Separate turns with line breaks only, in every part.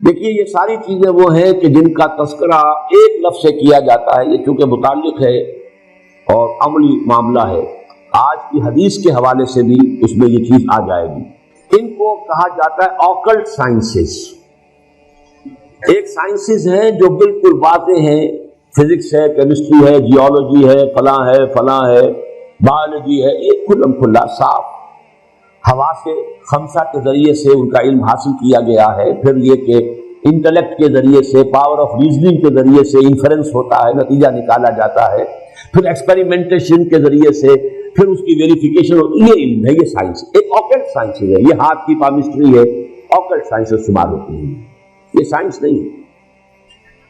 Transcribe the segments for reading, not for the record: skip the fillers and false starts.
دیکھیے یہ ساری چیزیں وہ ہیں کہ جن کا تذکرہ ایک لفظ سے کیا جاتا ہے، یہ چونکہ متعلق ہے اور عملی معاملہ ہے، آج کی حدیث کے حوالے سے بھی اس میں یہ چیز آ جائے گی۔ ان کو کہا جاتا ہے آکلٹ سائنسز۔ ایک سائنسز ہیں جو بالکل واضح ہیں، فزکس ہے، کیمسٹری ہے، جیولوجی ہے، فلاں ہے، فلاں ہے، بایولوجی ہے، یہ کھلم کھلا صاف حواس خمسہ کے ذریعے سے ان کا علم حاصل کیا گیا ہے۔ پھر یہ کہ انٹلیکٹ کے ذریعے سے، پاور آف ریزننگ کے ذریعے سے انفرنس ہوتا ہے، نتیجہ نکالا جاتا ہے، پھر ایکسپیریمنٹیشن کے ذریعے سے پھر اس کی ویریفیکیشن ہوتی ہے۔ یہ علم ہے، یہ سائنس ایک آکلٹ سائنس ہے، یہ ہاتھ کی پامسٹری ہے، آکلٹ سائنس شمار ہوتی ہے، یہ سائنس نہیں ہے۔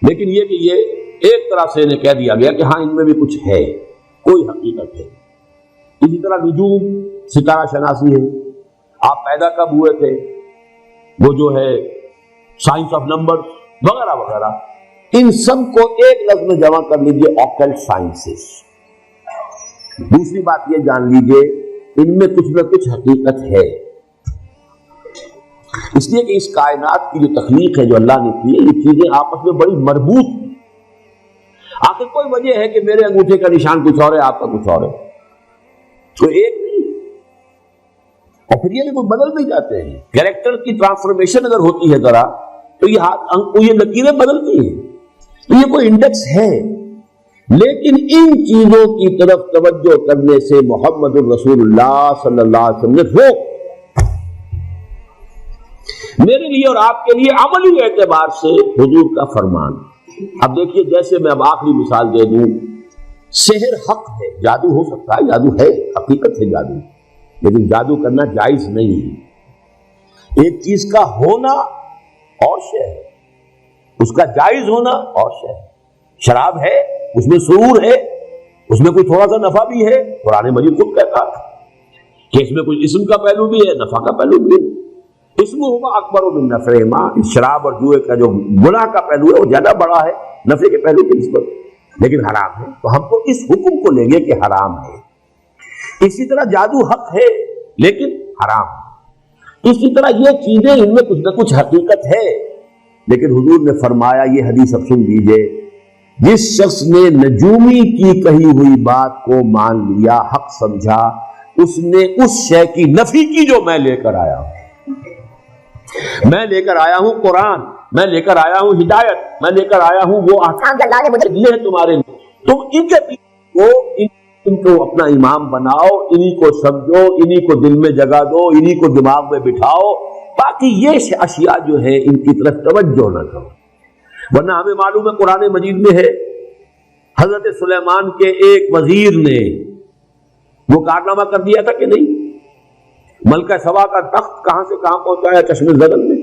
لیکن یہ کہ یہ ایک طرح سے انہیں کہہ دیا گیا کہ ہاں ان میں بھی کچھ ہے، کوئی حقیقت ہے۔ اسی طرح نجوم، ستارہ شناسی ہے، آپ پیدا کب ہوئے تھے، وہ جو ہے سائنس آف نمبر وغیرہ وغیرہ، ان سب کو ایک لفظ میں جمع کر لیجئے آکلٹ سائنسز۔ دوسری بات یہ جان لیجئے ان میں کچھ نہ کچھ حقیقت ہے، اس لیے کہ اس کائنات کی جو تخلیق ہے جو اللہ نے کی ہے، یہ چیزیں آپس میں بڑی مربوط ہیں۔ آخر کوئی وجہ ہے کہ میرے انگوٹھے کا نشان کچھ اور ہے، آپ کا کچھ اور ہے، تو ایک نہیں، اور پھر یہ کہ بدل بھی جاتے ہیں۔ کیریکٹر کی ٹرانسفارمیشن اگر ہوتی ہے ذرا تو یہ لکیریں بدلتی ہیں، تو یہ کوئی انڈیکس ہے۔ لیکن ان چیزوں کی طرف توجہ کرنے سے محمد الرسول اللہ صلی اللہ علیہ وسلم نے روک، میرے لیے اور آپ کے لیے عملی اعتبار سے حضور کا فرمان۔ اب دیکھیے، جیسے میں اب آخری مثال دے دوں، سحر حق ہے، جادو ہو سکتا ہے، جادو ہے، حقیقت ہے جادو، لیکن جادو کرنا جائز نہیں ہے۔ ایک چیز کا ہونا اور شے ہے، اس کا جائز ہونا اور شے ہے۔ شراب ہے، اس میں سرور ہے، اس میں کوئی تھوڑا سا نفع بھی ہے، قرآن مجید خود کہتا ہے کہ اس میں کوئی اسم کا پہلو بھی ہے، نفع کا پہلو بھی ہے۔ اسم ہوا اکبر من نفعہما، شراب اور جوئے کا جو گناہ کا پہلو ہے وہ زیادہ بڑا ہے نفع کے پہلو کی نسبت، لیکن حرام ہے، تو ہم تو اس حکم کو لیں گے کہ حرام ہے۔ اسی طرح جادو حق ہے لیکن حرام ہے۔ اسی طرح یہ چیزیں ان میں کچھ نہ کچھ حقیقت ہے، لیکن حضور نے فرمایا، یہ حدیث اب سن لیجئے، جس شخص نے نجومی کی کہی ہوئی بات کو مان لیا، حق سمجھا، اس نے اس شے کی نفی کی جو میں لے کر آیا ہوں۔ میں لے کر آیا ہوں قرآن، میں لے کر آیا ہوں ہدایت، میں لے کر آیا ہوں وہ احکام جو اللہ نے مجھے دیے ہیں تمہارے لیے، تم ان کے ان کو اپنا امام بناؤ، انہی کو سمجھو، انہی کو دل میں جگہ دو، انہی کو دماغ میں بٹھاؤ، باقی یہ اشیاء جو ہے ان کی طرف توجہ نہ کرو۔ ورنہ ہمیں معلوم ہے قرآن مجید میں ہے، حضرت سلیمان کے ایک وزیر نے وہ کارنامہ کر دیا تھا کہ نہیں، ملکہ سبا کا تخت کہاں سے کہاں پہنچایا، چشم زدن میں،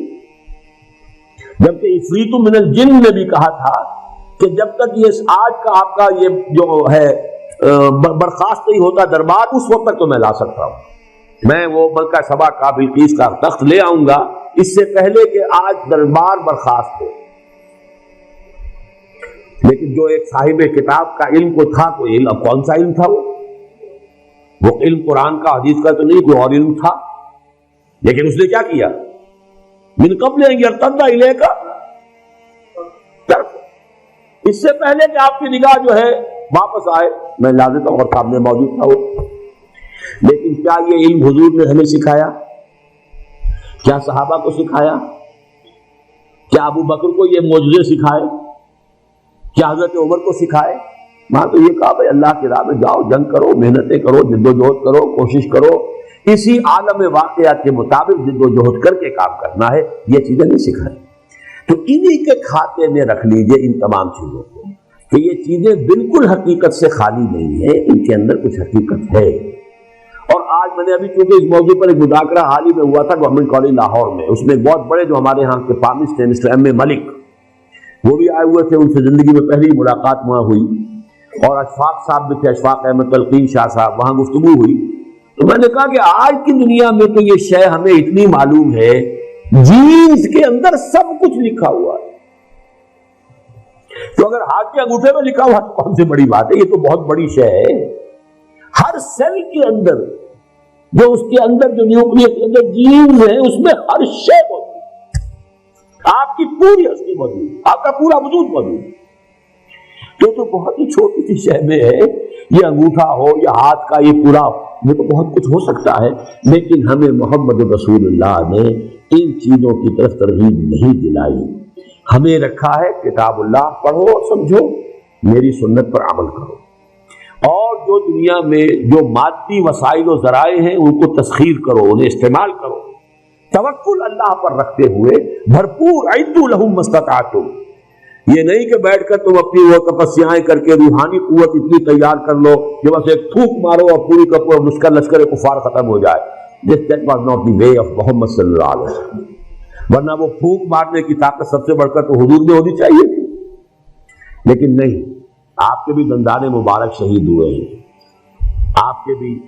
جبکہ عفریت من الجن نے بھی کہا تھا کہ جب تک یہ آج کا آپ کا یہ جو ہے برخاست نہیں ہوتا دربار، اس وقت تک تو میں لا سکتا ہوں، میں وہ ملکہ سبا کا بلقیس کا تخت لے آؤں گا اس سے پہلے کہ آج دربار برخاست ہو۔ لیکن جو ایک صاحب کتاب کا علم کو تھا، تو علم کون سا علم تھا، وہ علم قرآن کا حدیث کا تو نہیں، کوئی اور علم تھا، لیکن اس نے کیا کیا، من قبل ان یرتد الیک، اس سے پہلے کہ آپ کی نگاہ جو ہے واپس آئے، میں لا دیتا ہوں، اور سامنے موجود تھا وہ۔ لیکن کیا یہ علم حضور نے ہمیں سکھایا؟ کیا صحابہ کو سکھایا؟ کیا ابو بکر کو یہ معجزے سکھائے؟ کیا حضرت عمر کو سکھائے؟ وہاں تو یہ کہا بھائی اللہ کی راہ میں جاؤ، جنگ کرو، محنتیں کرو، جد و جہد کرو، کوشش کرو، اسی عالم واقعات کے مطابق جد و جہد کر کے کام کرنا ہے، یہ چیزیں نہیں سکھائیں۔ تو انہی کے کھاتے میں رکھ لیجئے ان تمام چیزوں کو، کہ یہ چیزیں بالکل حقیقت سے خالی نہیں ہیں، ان کے اندر کچھ حقیقت ہے۔ اور آج میں نے ابھی چونکہ اس موضوع پر ایک مذاکرہ حال ہی میں ہوا تھا گورنمنٹ کالج لاہور میں، اس میں ایک بہت بڑے جو ہمارے ہاں کے پامسٹ ہیں مسٹر ایم اے ملک، وہ بھی آئے ہوئے تھے، ان سے زندگی میں پہلی ملاقات وہاں ہوئی، اور اشفاق صاحب بھی تھے، اشفاق احمد تلقین شاہ صاحب، وہاں گفتگو ہوئی۔ تو میں نے کہا کہ آج کی دنیا میں تو یہ شے ہمیں اتنی معلوم ہے، جینز کے اندر سب کچھ لکھا ہوا ہے، تو اگر ہاتھ کے انگوٹھے میں لکھا ہوا تو کون سی بڑی بات ہے، یہ تو بہت بڑی شے ہے۔ ہر سیل کے اندر جو اس کے اندر جو نیوکلیس کے اندر جینز ہیں، اس میں ہر شے ہوتی ہے، آپ کی پوری ہستی موجود، آپ کا پورا وجود موجود. تو بہت ہی چھوٹی سی شے میں ہے، یہ انگوٹھا ہو یا ہاتھ کا یہ پورا، یہ تو بہت کچھ ہو سکتا ہے، لیکن ہمیں محمد رسول اللہ نے ان چیزوں کی طرف ترغیب نہیں دلائی. ہمیں رکھا ہے کتاب اللہ پڑھو اور سمجھو، میری سنت پر عمل کرو، اور جو دنیا میں جو مادی وسائل و ذرائع ہیں ان کو تسخیر کرو، انہیں استعمال کرو، توکل اللہ پر رکھتے ہوئے بھرپور. اعدوا لہم ما استطعتم، یہ نہیں کہ بیٹھ کر تم اپنی وہ تپسیاں کر کے روحانی قوت اتنی تیار کر لو کہ بس ایک تھوک مارو اور پوری کا پورا لشکر کفار ختم ہو جائے. That was not the way of محمد صلی اللہ علیہ وسلم. ورنہ وہ پھونک مارنے کی طاقت سب سے بڑھ کر تو حضور میں ہونی چاہیے تھی، لیکن نہیں. آپ کے بھی دندان مبارک شہید ہوئے ہیں، آپ کے بھی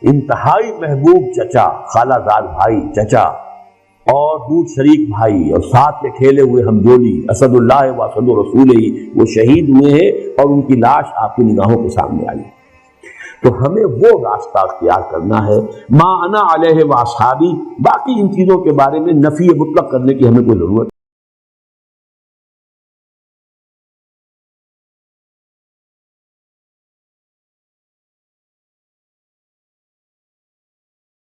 انتہائی محبوب چچا، خالہ زاد بھائی چچا اور دودھ شریک بھائی اور ساتھ میں کھیلے ہوئے ہمجولی اسد اللہ و اسد رسول ہی وہ شہید ہوئے ہیں اور ان کی لاش آپ کی نگاہوں کے سامنے آئی. تو ہمیں وہ راستہ اختیار کرنا ہے ما انا علیہ و اصحابی. باقی ان چیزوں کے بارے میں نفی مطلق کرنے کی ہمیں کوئی ضرورت